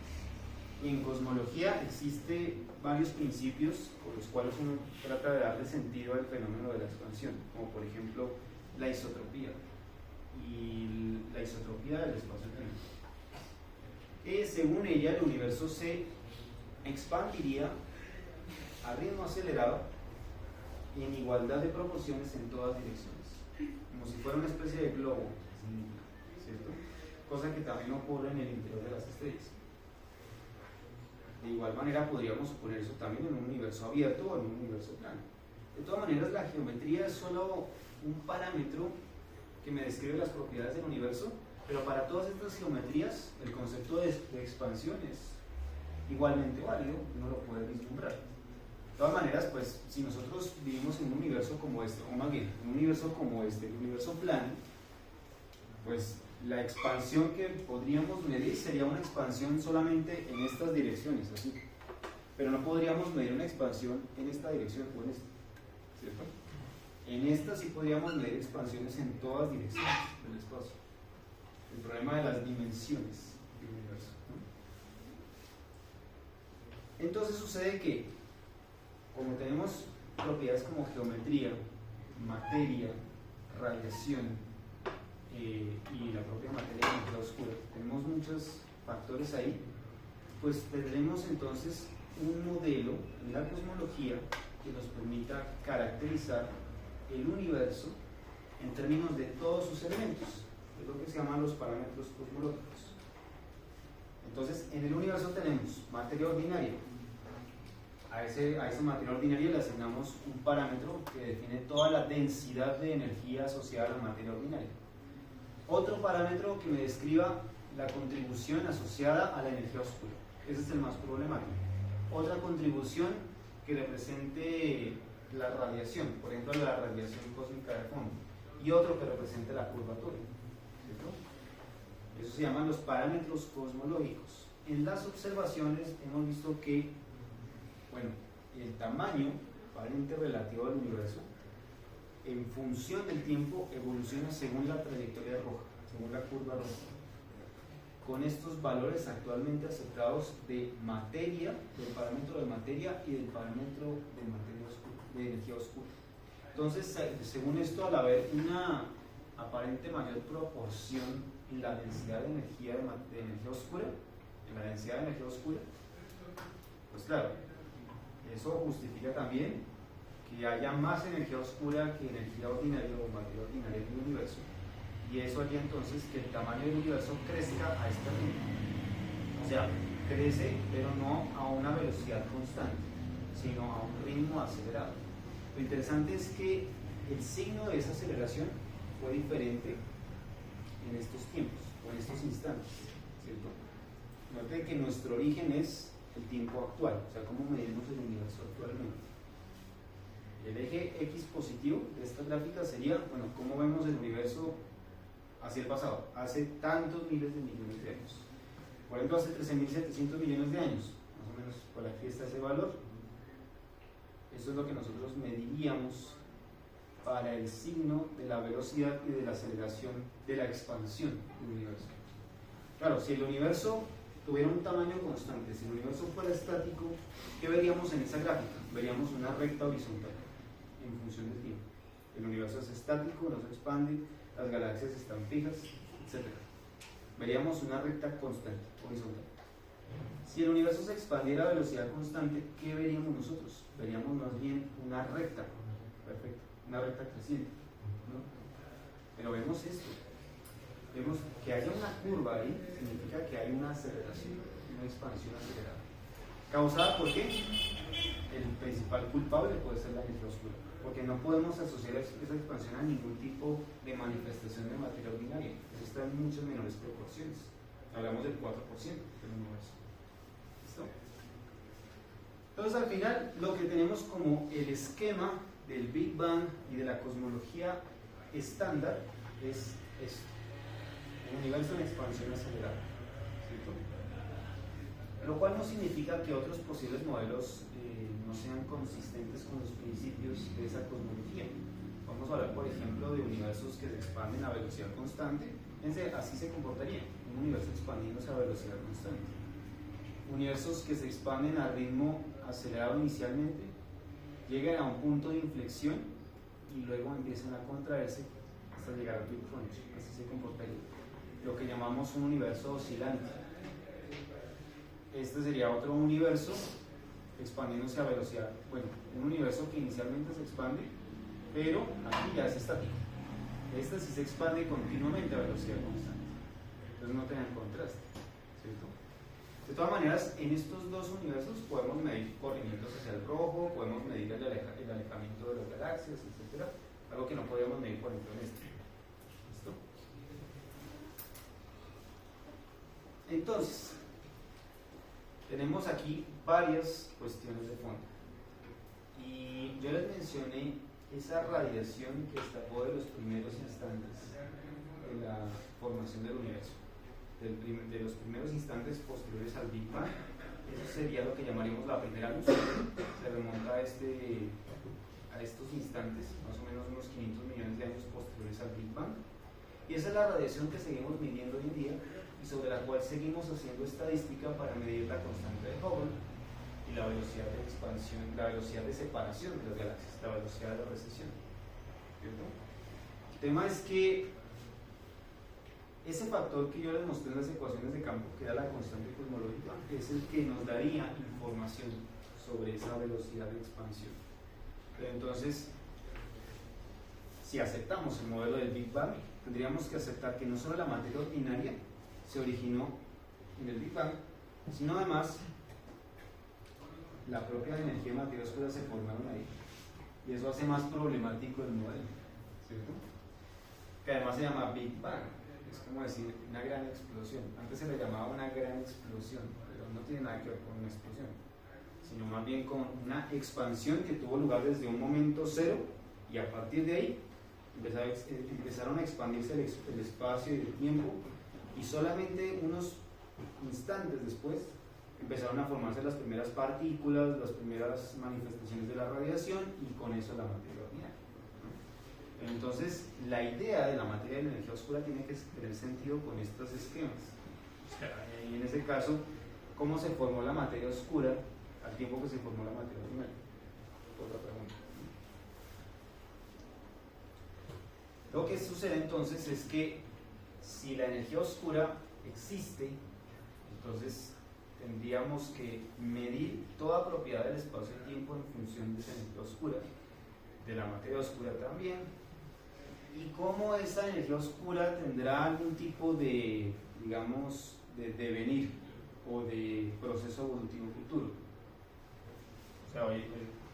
Y en cosmología existen varios principios con los cuales uno trata de darle sentido al fenómeno de la expansión, como por ejemplo la isotropía y la isotropía del espacio-tiempo. Según ella, el universo se expandiría a ritmo acelerado y en igualdad de proporciones en todas direcciones, como si fuera una especie de globo, ¿cierto? Cosa que también ocurre en el interior de las estrellas. De igual manera podríamos suponer eso también en un universo abierto o en un universo plano. De todas maneras, la geometría es solo un parámetro que me describe las propiedades del universo, pero para todas estas geometrías el concepto de expansión es igualmente válido, uno lo puede vislumbrar. De todas maneras, pues si nosotros vivimos en un universo como este, o más bien, un universo como este, el universo plano, pues la expansión que podríamos medir sería una expansión solamente en estas direcciones, así. Pero no podríamos medir una expansión en esta dirección o en esta, ¿cierto? En esta sí podríamos medir expansiones en todas direcciones del espacio. El problema de las dimensiones del universo, ¿no? Entonces sucede que como tenemos propiedades como geometría, materia, radiación y la propia materia de energía oscura, tenemos muchos factores ahí, pues tendremos entonces un modelo en la cosmología que nos permita caracterizar el universo en términos de todos sus elementos, es lo que se llaman los parámetros cosmológicos. Entonces, en el universo tenemos materia ordinaria. A esa materia ordinaria le asignamos un parámetro que define toda la densidad de energía asociada a la materia ordinaria. Otro parámetro que me describa la contribución asociada a la energía oscura. Ese es el más problemático. Otra contribución que represente la radiación, por ejemplo la radiación cósmica de fondo. Y otro que represente la curvatura, ¿cierto? Eso se llaman los parámetros cosmológicos. En las observaciones hemos visto que, bueno, el tamaño aparente relativo del universo en función del tiempo evoluciona según la trayectoria roja, según la curva roja, con estos valores actualmente aceptados de materia, del parámetro de materia y del parámetro de materia oscura, de energía oscura. Entonces, según esto, al haber una aparente mayor proporción en la densidad de energía oscura, en la densidad de energía oscura, pues claro, eso justifica también que haya más energía oscura que energía ordinaria o materia ordinaria en el universo, y eso haría entonces que el tamaño del universo crezca a este ritmo. O sea, crece, pero no a una velocidad constante, sino a un ritmo acelerado. Lo interesante es que el signo de esa aceleración fue diferente en estos tiempos, o en estos instantes, ¿cierto? Note que nuestro origen es el tiempo actual, o sea, cómo medimos el universo actualmente. El eje X positivo de esta gráfica sería, bueno, cómo vemos el universo hacia el pasado, hace tantos miles de millones de años. Por ejemplo, hace 13.700 millones de años, más o menos por aquí está ese valor. Eso es lo que nosotros mediríamos para el signo de la velocidad y de la aceleración de la expansión del universo. Claro, si el universo tuviera un tamaño constante, si el universo fuera estático, ¿qué veríamos en esa gráfica? Veríamos una recta horizontal en función del tiempo. El universo es estático, no se expande, las galaxias están fijas, etc. Veríamos una recta constante, horizontal. Si el universo se expandiera a velocidad constante, ¿qué veríamos nosotros? Veríamos más bien una recta, perfecto, una recta creciente, ¿no? Pero vemos esto, vemos que haya una curva ahí, significa que hay una aceleración, una expansión acelerada. ¿Causada por qué? El principal culpable puede ser la energía oscura, porque no podemos asociar esa expansión a ningún tipo de manifestación de materia ordinaria. Eso está en muchas menores proporciones. Hablamos del 4% del universo. ¿Listo? Entonces, al final, lo que tenemos como el esquema del Big Bang y de la cosmología estándar es esto: un universo en expansión acelerada, ¿cierto? Lo cual no significa que otros posibles modelos no sean consistentes con los principios de esa cosmología. Vamos a hablar, por ejemplo, de universos que se expanden a velocidad constante. Fíjense, así se comportaría un universo expandiéndose a velocidad constante. Universos que se expanden a ritmo acelerado inicialmente, llegan a un punto de inflexión y luego empiezan a contraerse hasta llegar al Big Crunch. Así se comportaría lo que llamamos un universo oscilante. Este sería otro universo expandiéndose a velocidad, bueno, un universo que inicialmente se expande, pero aquí ya es estático. Este sí se expande continuamente a velocidad constante, entonces no tienen contraste, ¿cierto? De todas maneras, en estos dos universos podemos medir corrimientos hacia el rojo, podemos medir el alejamiento de las galaxias, etc. Algo que no podíamos medir, por ejemplo, en este. ¿Listo? Entonces, tenemos aquí varias cuestiones de fondo. Y yo les mencioné esa radiación que escapó de los primeros instantes de la formación del universo, de los primeros instantes posteriores al Big Bang. Eso sería lo que llamaríamos la primera luz. Se remonta a estos instantes, más o menos unos 500 millones de años posteriores al Big Bang. Y esa es la radiación que seguimos midiendo hoy en día y sobre la cual seguimos haciendo estadística para medir la constante de Hubble y la velocidad de expansión, la velocidad de separación de las galaxias, la velocidad de la recesión. ¿Cierto? El tema es que ese factor que yo les mostré en las ecuaciones de campo, que era la constante cosmológica, es el que nos daría información sobre esa velocidad de expansión. Pero entonces, si aceptamos el modelo del Big Bang, tendríamos que aceptar que no solo la materia ordinaria se originó en el Big Bang, sino además la propia energía y materia oscura se formaron ahí. Y eso hace más problemático el modelo, ¿cierto? Que además se llama Big Bang. Es como decir una gran explosión. Antes se le llamaba una gran explosión, pero no tiene nada que ver con una explosión, sino más bien con una expansión que tuvo lugar desde un momento cero y a partir de ahí empezaron a expandirse el espacio y el tiempo, y solamente unos instantes después empezaron a formarse las primeras partículas, las primeras manifestaciones de la radiación, y con eso la materia ordinaria. Entonces, la idea de la materia de la energía oscura tiene que tener sentido con estos esquemas. Y en ese caso, ¿cómo se formó la materia oscura al tiempo que se formó la materia ordinaria? Otra pregunta. Lo que sucede entonces es que si la energía oscura existe, entonces tendríamos que medir toda propiedad del espacio-tiempo en función de esa energía oscura, de la materia oscura también, y cómo esa energía oscura tendrá algún tipo de, digamos, de devenir o de proceso evolutivo futuro. O sea,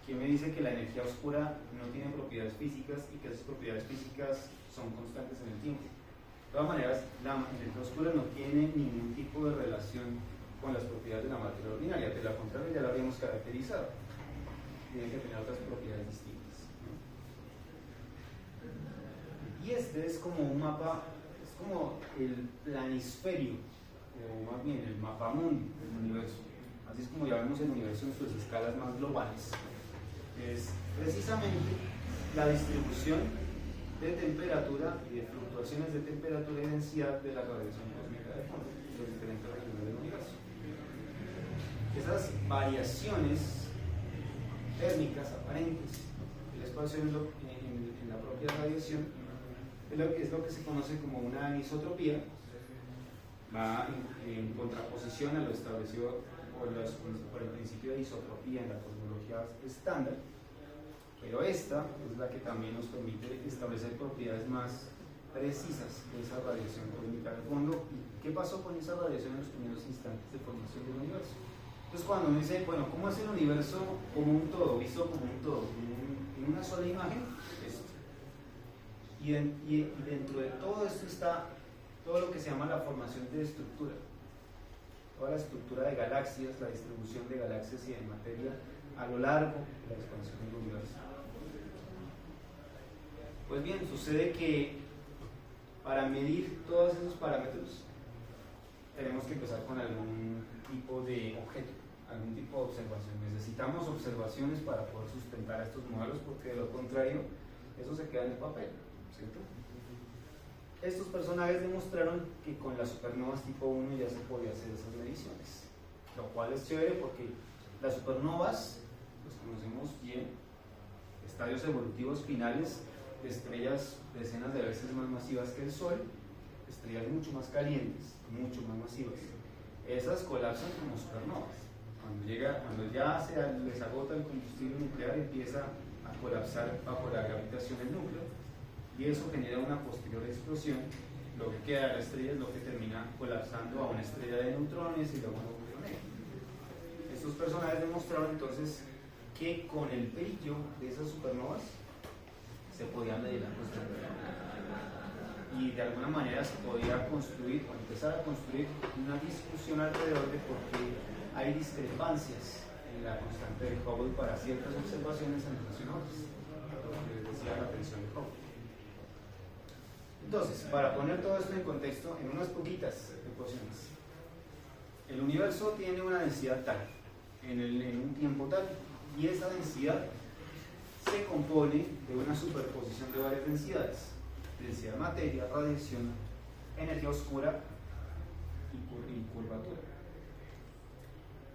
¿quién me dice que la energía oscura no tiene propiedades físicas y que esas propiedades físicas son constantes en el tiempo? De todas maneras, la energía oscura no tiene ningún tipo de relación con las propiedades de la materia ordinaria, de lo contrario ya la habríamos caracterizado. Tiene que tener otras propiedades distintas, ¿no? Y este es como un mapa, es como el planisferio, o más bien el mapamundi del universo. Así es como ya vemos el universo en sus escalas más globales. Es precisamente la distribución de temperatura y de fluctuaciones de temperatura y densidad de la radiación cósmica de fondo en las diferentes regiones del universo. Esas variaciones térmicas aparentes del espacio en la propia radiación es lo que se conoce como una anisotropía, va en contraposición a lo establecido por el principio de isotropía en la cosmología estándar, pero esta es la que también nos permite establecer propiedades más precisas de esa radiación cósmica de fondo. ¿Y qué pasó con esa radiación en los primeros instantes de formación del universo? Entonces, cuando uno dice, bueno, ¿cómo es el universo como un todo, visto como un todo, en una sola imagen? Esto. Y dentro de todo esto está todo lo que se llama la formación de estructura, toda la estructura de galaxias, la distribución de galaxias y de materia a lo largo de la expansión del universo. Pues bien, sucede que para medir todos esos parámetros tenemos que empezar con algún tipo de objeto, algún tipo de observación. Necesitamos observaciones para poder sustentar estos modelos, porque de lo contrario eso se queda en el papel, ¿cierto? Estos personajes demostraron que con las supernovas tipo 1 ya se podía hacer esas mediciones, lo cual es chévere porque las supernovas, los conocemos bien, estadios evolutivos finales de estrellas decenas de veces más masivas que el Sol, estrellas mucho más calientes, mucho más masivas. Esas colapsan como supernovas. Cuando ya se les agota el combustible nuclear, empieza a colapsar bajo la gravitación del núcleo, y eso genera una posterior explosión. Lo que queda de la estrella es lo que termina colapsando a una estrella de neutrones y luego a un agujero negro. Estos personajes demostraron entonces que con el brillo de esas supernovas se podía medir la constante, y de alguna manera se podía construir o empezar a construir una discusión alrededor de por qué hay discrepancias en la constante de Hubble para ciertas observaciones en relación a otras, lo que les decía la tensión de Hubble. Entonces, para poner todo esto en contexto, en unas poquitas ecuaciones, el universo tiene una densidad tal, en un tiempo tal, y esa densidad se compone de una superposición de varias densidades: densidad de materia, radiación, energía oscura y curvatura.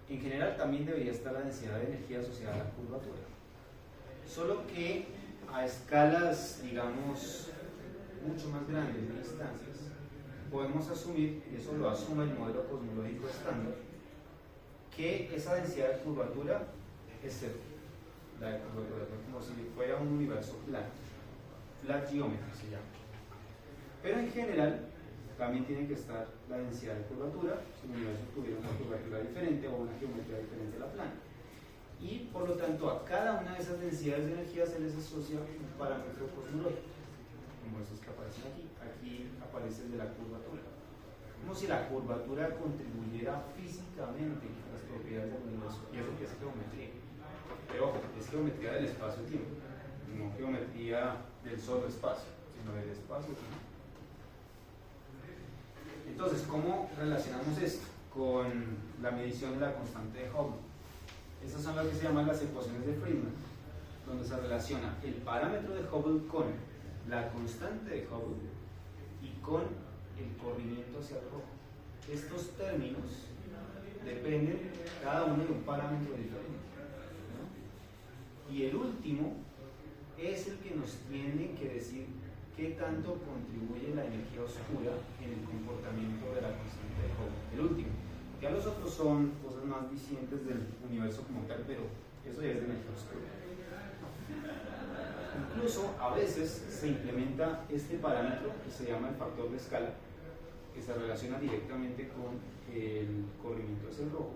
En general también debería estar la densidad de energía asociada a la curvatura, solo que a escalas, digamos, mucho más grandes de distancias, podemos asumir, y eso lo asume el modelo cosmológico estándar, que esa densidad de curvatura es cero. La de curvatura es como si fuera un universo plano, flat geometry se llama. Pero en general también tiene que estar la densidad de curvatura si el universo tuviera una curvatura diferente o una geometría diferente a la plana. Y por lo tanto a cada una de esas densidades de energía se les asocia un parámetro cosmológico, como esos que aparecen aquí. Aquí aparece el de la curvatura, como si la curvatura contribuyera físicamente a las propiedades del universo. Y eso que es geometría, pero ojo, es geometría del espacio-tiempo, no geometría del solo espacio, sino del espacio-tiempo. Entonces, ¿cómo relacionamos esto con la medición de la constante de Hubble? Estas son las que se llaman las ecuaciones de Friedman, donde se relaciona el parámetro de Hubble con la constante de Hubble y con el corrimiento hacia el rojo. Estos términos dependen cada uno de un parámetro diferente, ¿no? Y el último es el que nos tiene que decir qué tanto contribuye la energía oscura en el comportamiento de la constante de Hubble. El último. Ya los otros son cosas más discientes del universo como tal, pero eso ya es de energía oscura. Incluso a veces se implementa este parámetro que se llama el factor de escala, que se relaciona directamente con el corrimiento hacia el rojo.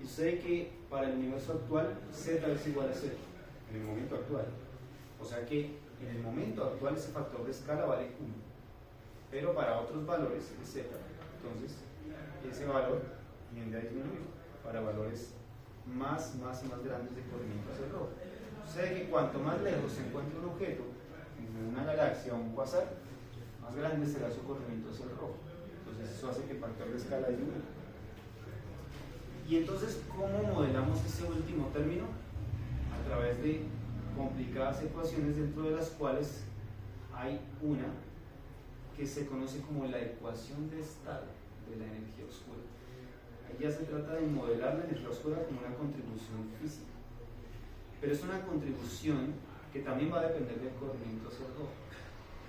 Y sucede que para el universo actual Z es igual a 0, en el momento actual. O sea que en el momento actual ese factor de escala vale 1, pero para otros valores es Z. Entonces ese valor tiende a disminuir para valores más grandes de corrimiento hacia el rojo. Sucede que cuanto más lejos se encuentre un objeto, en una galaxia o un quasar, más grande será su corrimiento hacia el rojo. Entonces eso hace que el factor de escala disminuya. Y entonces, ¿cómo modelamos ese último término? A través de complicadas ecuaciones, dentro de las cuales hay una que se conoce como la ecuación de estado de la energía oscura. Ahí ya se trata de modelar la energía oscura como una contribución física, pero es una contribución que también va a depender del corrimiento hacia el rojo.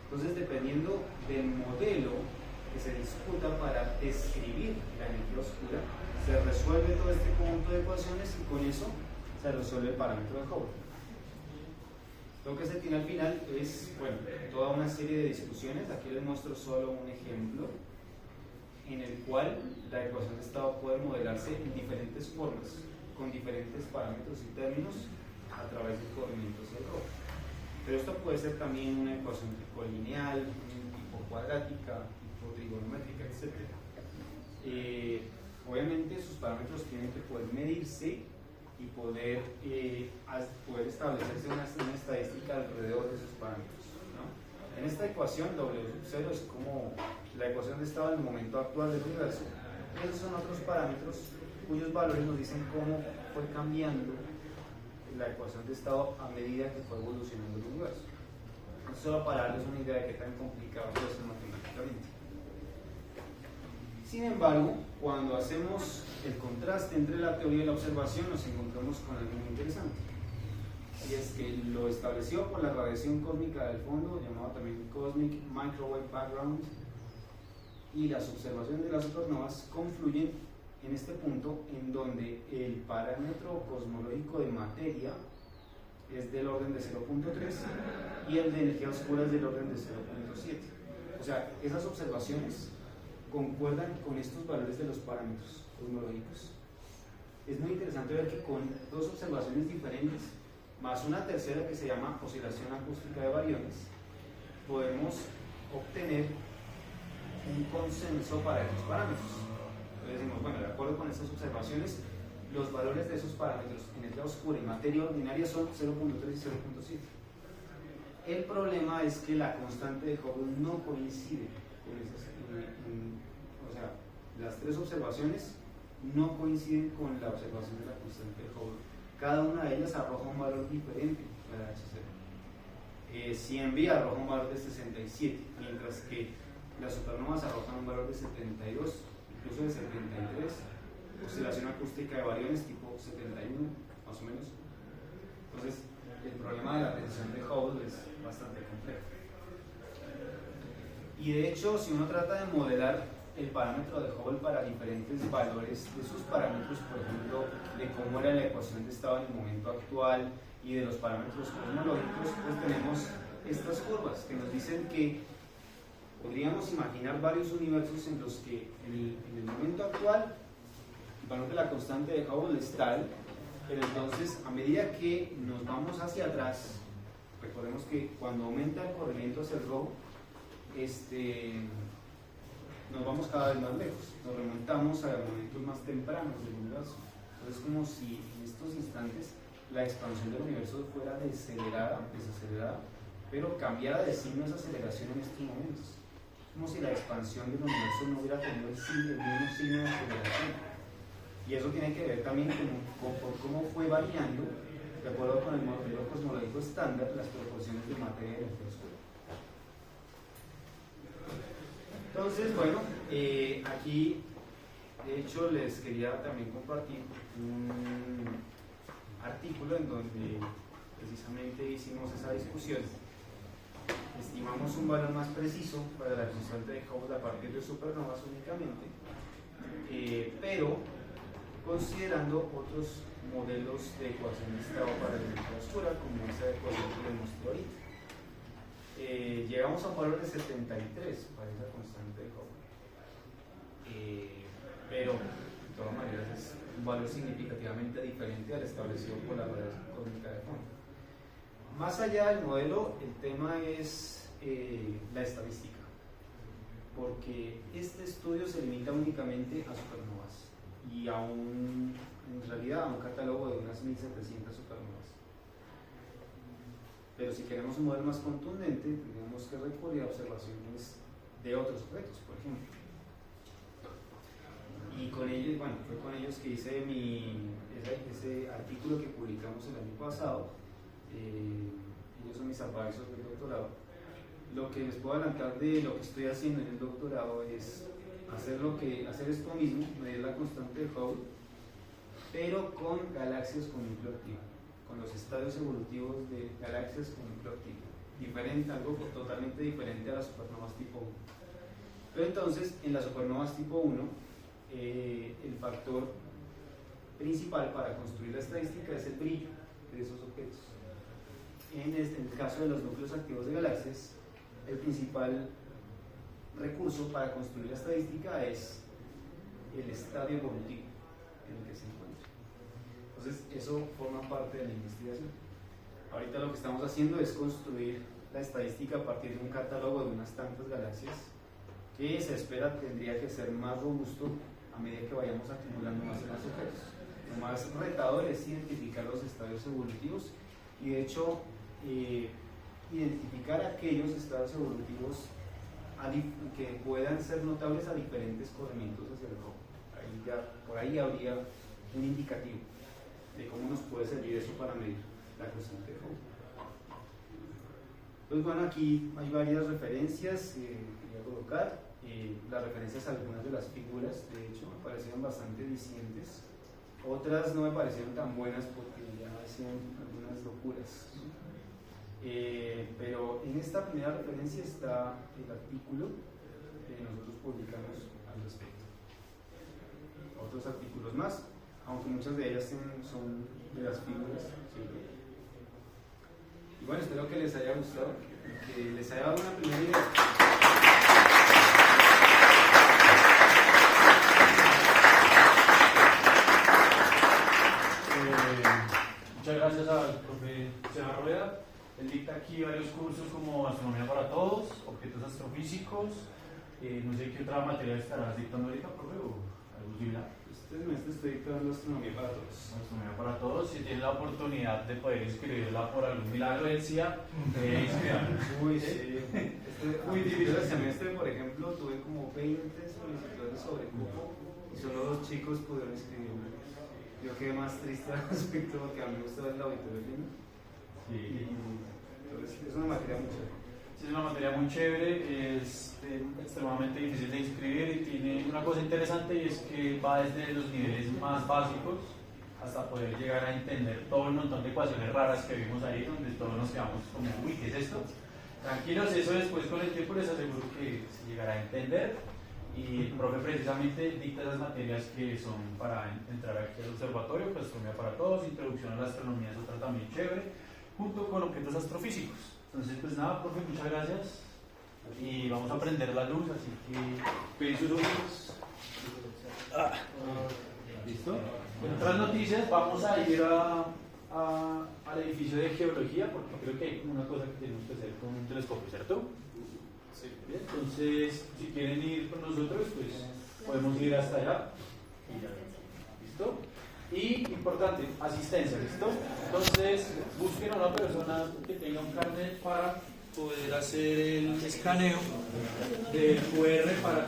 Entonces, dependiendo del modelo que se disputa para describir la energía oscura, se resuelve todo este conjunto de ecuaciones y con eso se resuelve el parámetro de Hubble. Lo que se tiene al final es, bueno, toda una serie de discusiones. Aquí les muestro solo un ejemplo en el cual la ecuación de estado puede modelarse en diferentes formas, con diferentes parámetros y términos a través del corrimiento hacia el rojo. Pero esto puede ser también una ecuación tipo lineal, tipo cuadrática, tipo trigonométrica, etc. Obviamente sus parámetros tienen que poder medirse y poder establecerse una estadística alrededor de esos parámetros, ¿no? En esta ecuación W0 es como la ecuación de estado en el momento actual del universo. Esos son otros parámetros cuyos valores nos dicen cómo fue cambiando la ecuación de estado a medida que fue evolucionando el universo. Solo para darles una idea de qué tan complicado puede ser matemáticamente. Sin embargo, cuando hacemos el contraste entre la teoría y la observación, nos encontramos con algo muy interesante. Y es que lo establecido por la radiación cósmica del fondo, llamado también Cosmic Microwave Background, y las observaciones de las supernovas confluyen en este punto en donde el parámetro cosmológico de materia es del orden de 0.3 y el de energía oscura es del orden de 0.7. O sea, esas observaciones concuerdan con estos valores de los parámetros cosmológicos. Es muy interesante ver que con dos observaciones diferentes, más una tercera que se llama oscilación acústica de bariones, podemos obtener un consenso para esos parámetros. Entonces decimos, bueno, de acuerdo con estas observaciones, los valores de esos parámetros, energía oscura y materia ordinaria, son 0.3 y 0.7. El problema es que la constante de Hubble no coincide con esas, o sea, las tres observaciones no coinciden con la observación de la constante de Hubble. Cada una de ellas arroja un valor diferente para H0. CMB arroja un valor de 67, mientras que las supernovas arrojan un valor de 72, incluso de 73. Oscilación acústica de bariones tipo 71, más o menos. Entonces, el problema de la tensión de Hubble es bastante complejo. Y de hecho, si uno trata de modelar el parámetro de Hubble para diferentes valores de sus parámetros, por ejemplo, de cómo era la ecuación de estado en el momento actual y de los parámetros cosmológicos, pues tenemos estas curvas que nos dicen que podríamos imaginar varios universos en los que en el momento actual el valor de la constante de Hubble es tal, pero entonces a medida que nos vamos hacia atrás, recordemos que cuando aumenta el corrimiento hacia el rojo, nos vamos cada vez más lejos, nos remontamos a momentos más tempranos del universo. Entonces es como si en estos instantes la expansión del universo fuera desacelerada, pero cambiara de signo esa aceleración en estos momentos. Es como si la expansión del universo no hubiera tenido el mismo signo de aceleración. Y eso tiene que ver también con cómo fue variando, de acuerdo con el modelo cosmológico estándar, las proporciones de materia y energía oscura. Entonces, bueno, aquí de hecho les quería también compartir un artículo en donde precisamente hicimos esa discusión. Estimamos un valor más preciso para la constante de Hubble a partir de supernovas únicamente, pero considerando otros modelos de ecuación de estado para la energía oscura, como esa ecuación que les mostré ahorita. Llegamos a un valor de 73 para esa constante de Hubble, pero de todas maneras es un valor significativamente diferente al establecido por la radiación cósmica de fondo. Más allá del modelo, el tema es la estadística, porque este estudio se limita únicamente a supernovas y en realidad a un catálogo de unas 1700 supernovas. Pero si queremos un modelo más contundente, tenemos que recurrir a observaciones de otros objetos, por ejemplo. Y con ellos, bueno, fue con ellos que hice ese artículo que publicamos el año pasado. Ellos son mis advisors del doctorado. Lo que les puedo adelantar de lo que estoy haciendo en el doctorado es hacer esto mismo, medir la constante de Hubble, pero con galaxias con núcleo activo, con los estadios evolutivos de galaxias con núcleo activo. Algo totalmente diferente a las supernovas tipo 1. Pero entonces, en las supernovas tipo 1, el factor principal para construir la estadística es el brillo de esos objetos. En el caso de los núcleos activos de galaxias, el principal recurso para construir la estadística es el estadio evolutivo en el que se encuentra. Entonces, eso forma parte de la investigación. Ahorita lo que estamos haciendo es construir la estadística a partir de un catálogo de unas tantas galaxias que se espera tendría que ser más robusto a medida que vayamos acumulando más y más objetos. Lo más retador es identificar los estadios evolutivos y de hecho identificar aquellos estadios evolutivos que puedan ser notables a diferentes corrimientos hacia el rojo. Por ahí habría un indicativo de cómo nos puede servir eso para medir la constante de Hubble. Pues bueno, aquí hay varias referencias que quería colocar. Las referencias a algunas de las figuras, de hecho, me parecieron bastante dicientes. Otras no me parecieron tan buenas porque ya hacían algunas locuras. Pero en esta primera referencia está el artículo que nosotros publicamos al respecto. Otros artículos más, aunque muchas de ellas son de las figuras. ¿Sí? Y bueno, espero que les haya gustado, que les haya dado una primera idea. Muchas gracias al profe Seba Rueda. Él dicta aquí varios cursos como Astronomía para Todos, Objetos Astrofísicos. No sé qué otra materia estarás dictando ahorita, profe, o algo similar. Este semestre estoy dictando Astronomía para Todos. Astronomía para Todos. Si tienes la oportunidad de poder inscribirla por algún milagro del CIA, inscribirla. Uy, sí. Muy difícil el semestre, por ejemplo, tuve como 20 solicitudes sobre cupo y solo 2 chicos pudieron inscribirme. Yo quedé más triste al respecto porque a mí me gusta ver el auditorio lleno. Sí. Entonces, es una materia muy chévere. Sí, es una materia muy chévere, es extremadamente difícil de inscribir y tiene una cosa interesante y es que va desde los niveles más básicos hasta poder llegar a entender todo el montón de ecuaciones raras que vimos ahí, donde todos nos quedamos como, uy, ¿qué es esto? Tranquilos, eso después con el tiempo les aseguro que se llegará a entender. Y el profe precisamente dicta esas materias que son para entrar aquí al observatorio, pues Astronomía para Todos, Introducción a la Astronomía es otra también chévere, junto con objetos astrofísicos. Entonces, pues nada, profe, muchas gracias. Y vamos a prender la luz, así que pedí sus oídos. ¿Listo? En otras noticias, vamos a ir al edificio de geología, porque creo que hay una cosa que tenemos que hacer con un telescopio, ¿cierto? Sí. Bien, entonces, si quieren ir con nosotros, pues podemos ir hasta allá. ¿Listo? Y importante, asistencia, ¿listo? Entonces, busquen a una persona que tenga un carnet para poder hacer el escaneo del QR para